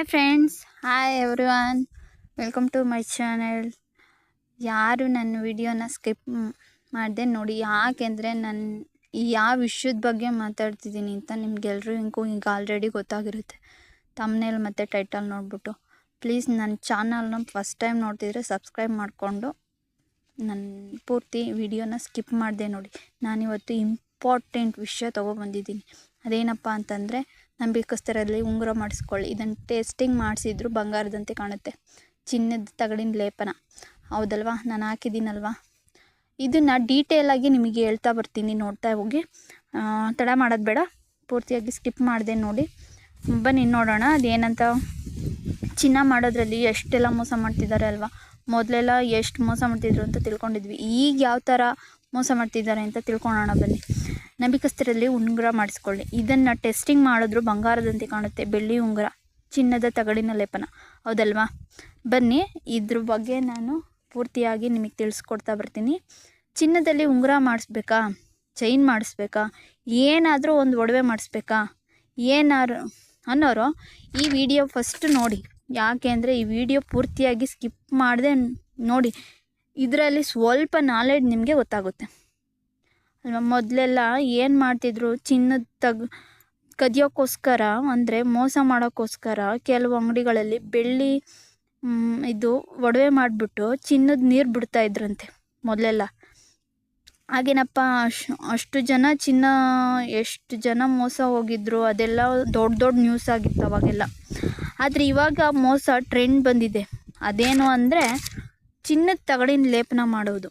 Hi friends, hi everyone, welcome to my channel. ಯಾರು ನನ್ನ ವಿಡಿಯೋನ ಸ್ಕಿಪ್ ಮಾಡಿದೆ ನೋಡಿ, ಯಾಕೆಂದರೆ ನಾನು ಯಾವ ವಿಷಯದ ಬಗ್ಗೆ ಮಾತಾಡ್ತಿದ್ದೀನಿ ಅಂತ ನಿಮ್ಗೆಲ್ರಿಗೂ ಈಗ ಆಲ್ರೆಡಿ ಗೊತ್ತಾಗಿರುತ್ತೆ ಥಂಬ್ನೇಲ್ ಮತ್ತು ಟೈಟಲ್ ನೋಡಿಬಿಟ್ಟು. ಪ್ಲೀಸ್ ನನ್ನ ಚಾನಲ್ನ ಫಸ್ಟ್ ಟೈಮ್ ನೋಡ್ತಿದ್ರೆ ಸಬ್ಸ್ಕ್ರೈಬ್ ಮಾಡಿಕೊಂಡು ನನ್ನ ಪೂರ್ತಿ ವಿಡಿಯೋನ ಸ್ಕಿಪ್ ಮಾಡಿದೆ ನೋಡಿ. ನಾನಿವತ್ತು ಇಂಪಾರ್ಟೆಂಟ್ ವಿಷಯ ತೊಗೊಬಂದಿದ್ದೀನಿ. ಅದೇನಪ್ಪ ಅಂತಂದರೆ, ನಂಬಿಕಸ್ಥರಲ್ಲಿ ಉಂಗುರ ಮಾಡಿಸ್ಕೊಳ್ಳಿ. ಇದನ್ನು ಟೆಸ್ಟಿಂಗ್ ಮಾಡಿಸಿದ್ರು ಬಂಗಾರದಂತೆ ಕಾಣುತ್ತೆ. ಚಿನ್ನದ ತಗಡಿನ ಲೇಪನ, ಹೌದಲ್ವಾ? ನಾನು ಹಾಕಿದ್ದೀನಲ್ವಾ. ಇದನ್ನು ಡೀಟೇಲಾಗಿ ನಿಮಗೆ ಹೇಳ್ತಾ ಬರ್ತೀನಿ, ನೋಡ್ತಾ ಹೋಗಿ. ತಡ ಮಾಡೋದು ಬೇಡ, ಪೂರ್ತಿಯಾಗಿ ಸ್ಕಿಪ್ ಮಾಡಿದೆ ನೋಡಿ. ಬನ್ನಿ ನೋಡೋಣ ಅದೇನಂತ. ಚಿನ್ನ ಮಾಡೋದ್ರಲ್ಲಿ ಎಷ್ಟೆಲ್ಲ ಮೋಸ ಮಾಡ್ತಿದ್ದಾರೆ ಅಲ್ವಾ. ಮೊದಲೆಲ್ಲ ಎಷ್ಟು ಮೋಸ ಮಾಡ್ತಿದ್ರು ಅಂತ ತಿಳ್ಕೊಂಡಿದ್ವಿ. ಈಗ ಯಾವ ಥರ ಮೋಸ ಮಾಡ್ತಿದ್ದಾರೆ ಅಂತ ತಿಳ್ಕೊಳ್ಳೋಣ ಬನ್ನಿ. ನಂಬಿಕಸ್ಥರಲ್ಲಿ ಉಂಗುರ ಮಾಡಿಸ್ಕೊಳ್ಳಿ. ಇದನ್ನು ಟೆಸ್ಟಿಂಗ್ ಮಾಡಿದ್ರು ಬಂಗಾರದಂತೆ ಕಾಣುತ್ತೆ. ಬೆಳ್ಳಿ ಉಂಗುರ, ಚಿನ್ನದ ತಗಡಿನ ಲೇಪನ, ಹೌದಲ್ವಾ? ಬನ್ನಿ ಇದ್ರ ಬಗ್ಗೆ ನಾನು ಪೂರ್ತಿಯಾಗಿ ನಿಮಗೆ ತಿಳಿಸ್ಕೊಡ್ತಾ ಬರ್ತೀನಿ. ಚಿನ್ನದಲ್ಲಿ ಉಂಗುರ ಮಾಡಿಸ್ಬೇಕಾ, ಚೈನ್ ಮಾಡಿಸ್ಬೇಕಾ, ಏನಾದರೂ ಒಂದು ಒಡವೆ ಮಾಡಿಸ್ಬೇಕಾ, ಏನಾರು ಅನ್ನೋರು ಈ ವಿಡಿಯೋ ಫಸ್ಟ್ ನೋಡಿ. ಯಾಕೆ ಅಂದರೆ ಈ ವಿಡಿಯೋ ಪೂರ್ತಿಯಾಗಿ ಸ್ಕಿಪ್ ಮಾಡದೆ ನೋಡಿ. ಇದರಲ್ಲಿ ಸ್ವಲ್ಪ ನಾಲೆಡ್ಜ್ ನಿಮಗೆ ಗೊತ್ತಾಗುತ್ತೆ ಅಲ್ವಾ. ಮೊದಲೆಲ್ಲ ಏನು ಮಾಡ್ತಿದ್ರು, ಚಿನ್ನದ ಕದಿಯೋಕ್ಕೋಸ್ಕರ ಅಂದರೆ ಮೋಸ ಮಾಡೋಕ್ಕೋಸ್ಕರ ಕೆಲವು ಅಂಗಡಿಗಳಲ್ಲಿ ಬೆಳ್ಳಿ ಇದು ಒಡವೆ ಮಾಡಿಬಿಟ್ಟು ಚಿನ್ನದ ನೀರು ಬಿಡ್ತಾ ಇದ್ರಂತೆ ಮೊದಲೆಲ್ಲ. ಹಾಗೇನಪ್ಪ, ಅಷ್ಟು ಜನ ಚಿನ್ನ ಎಷ್ಟು ಜನ ಮೋಸ ಹೋಗಿದ್ರು, ಅದೆಲ್ಲ ದೊಡ್ಡ ದೊಡ್ಡ ನ್ಯೂಸ್ ಆಗಿತ್ತು ಅವಾಗೆಲ್ಲ. ಆದರೆ ಇವಾಗ ಮೋಸ ಟ್ರೆಂಡ್ ಬಂದಿದೆ. ಅದೇನು ಅಂದರೆ ಚಿನ್ನದ ತಗಡಿನ ಲೇಪನ ಮಾಡೋದು.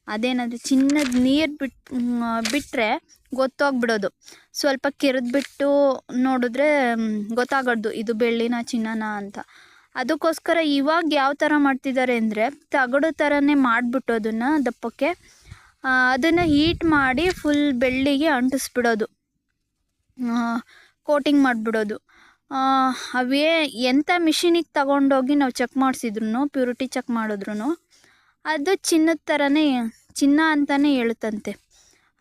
ಅದೇನಂದರೆ ಚಿನ್ನದ ನೀರು ಬಿಟ್ಟರೆ ಗೊತ್ತಾಗ್ಬಿಡೋದು. ಸ್ವಲ್ಪ ಕೆರೆದ್ಬಿಟ್ಟು ನೋಡಿದ್ರೆ ಗೊತ್ತಾಗೋದು ಇದು ಬೆಳ್ಳಿನ ಚಿನ್ನನ ಅಂತ. ಅದಕ್ಕೋಸ್ಕರ ಇವಾಗ ಯಾವ ಥರ ಮಾಡ್ತಿದ್ದಾರೆ ಅಂದರೆ, ತಗಡು ಥರನೇ ಮಾಡಿಬಿಟ್ಟು ಅದನ್ನು ದಪ್ಪಕ್ಕೆ ಅದನ್ನು ಹೀಟ್ ಮಾಡಿ ಫುಲ್ ಬೆಳ್ಳಿಗೆ ಅಂಟಿಸ್ಬಿಡೋದು, ಕೋಟಿಂಗ್ ಮಾಡಿಬಿಡೋದು. ಅವೇ ಎಂಥ ಮಿಷಿನಿಗೆ ತಗೊಂಡೋಗಿ ನಾವು ಚೆಕ್ ಮಾಡಿಸಿದ್ರು, ಪ್ಯೂರಿಟಿ ಚೆಕ್ ಮಾಡಿದ್ರು ಅದು ಚಿನ್ನದ ಥರನೇ, ಚಿನ್ನ ಅಂತಲೇ ಹೇಳುತ್ತಂತೆ.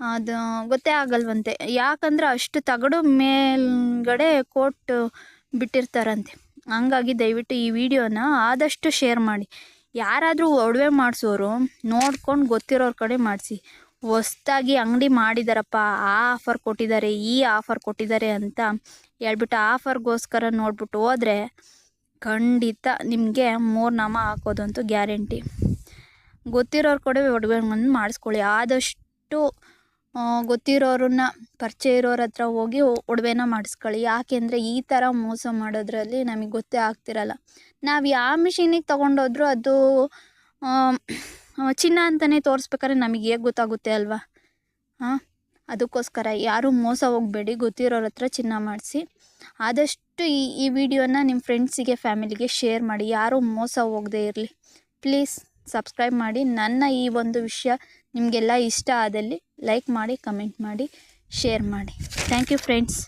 ಅದು ಗೊತ್ತೇ ಆಗಲ್ವಂತೆ. ಯಾಕಂದರೆ ಅಷ್ಟು ತಗಡು ಮೇಲ್ಗಡೆ ಕೋಟ್ ಬಿಟ್ಟಿರ್ತಾರಂತೆ. ಹಂಗಾಗಿ ದಯವಿಟ್ಟು ಈ ವಿಡಿಯೋನ ಆದಷ್ಟು ಶೇರ್ ಮಾಡಿ. ಯಾರಾದರೂ ಒಡವೆ ಮಾಡಿಸೋರು ನೋಡ್ಕೊಂಡು ಗೊತ್ತಿರೋರ ಕಡೆ ಮಾಡಿಸಿ. ಹೊಸ್ದಾಗಿ ಅಂಗಡಿ ಮಾಡಿದಾರಪ್ಪ, ಆ ಆಫರ್ ಕೊಟ್ಟಿದ್ದಾರೆ, ಈ ಆಫರ್ ಕೊಟ್ಟಿದ್ದಾರೆ ಅಂತ ಹೇಳ್ಬಿಟ್ಟು ಆಫರ್ಗೋಸ್ಕರ ನೋಡ್ಬಿಟ್ಟು ಹೋದರೆ ಖಂಡಿತ ನಿಮಗೆ ಮೂರ್ನಾಮ ಹಾಕೋದಂತೂ ಗ್ಯಾರಂಟಿ. ಗೊತ್ತಿರೋರ ಕಡೆ ಒಡವೆಗಳನ್ನು ಮಾಡಿಸ್ಕೊಳ್ಳಿ. ಆದಷ್ಟು ಗೊತ್ತಿರೋರನ್ನ, ಪರಿಚಯ ಇರೋರ ಹತ್ರ ಹೋಗಿ ಒಡವೆನ ಮಾಡಿಸ್ಕೊಳ್ಳಿ. ಯಾಕೆಂದರೆ ಈ ಥರ ಮೋಸ ಮಾಡೋದ್ರಲ್ಲಿ ನಮಗೆ ಗೊತ್ತೇ ಆಗ್ತಿರಲ್ಲ. ನಾವು ಯಾವ ಮಿಷಿನಿಗೆ ತೊಗೊಂಡೋದ್ರೂ ಅದು ಚಿನ್ನ ಅಂತಲೇ ತೋರಿಸ್ಬೇಕಾದ್ರೆ ನಮಗೆ ಹೇಗೆ ಗೊತ್ತಾಗುತ್ತೆ ಅಲ್ವಾ. ಅದಕ್ಕೋಸ್ಕರ ಯಾರೂ ಮೋಸ ಹೋಗಬೇಡಿ, ಗೊತ್ತಿರೋರ ಹತ್ರ ಚಿನ್ನ ಮಾಡಿಸಿ. ಆದಷ್ಟು ಈ ವಿಡಿಯೋನ ನಿಮ್ಮ ಫ್ರೆಂಡ್ಸಿಗೆ, ಫ್ಯಾಮಿಲಿಗೆ ಶೇರ್ ಮಾಡಿ. ಯಾರೂ ಮೋಸ ಹೋಗದೇ ಇರಲಿ. ಪ್ಲೀಸ್ ಸಬ್ಸ್ಕ್ರೈಬ್ ಮಾಡಿ. ನನ್ನ ಈ ಒಂದು ವಿಷಯ ನಿಮಗೆಲ್ಲ ಇಷ್ಟ ಆದಲ್ಲಿ ಲೈಕ್ ಮಾಡಿ, ಕಮೆಂಟ್ ಮಾಡಿ, ಶೇರ್ ಮಾಡಿ. Thank you friends.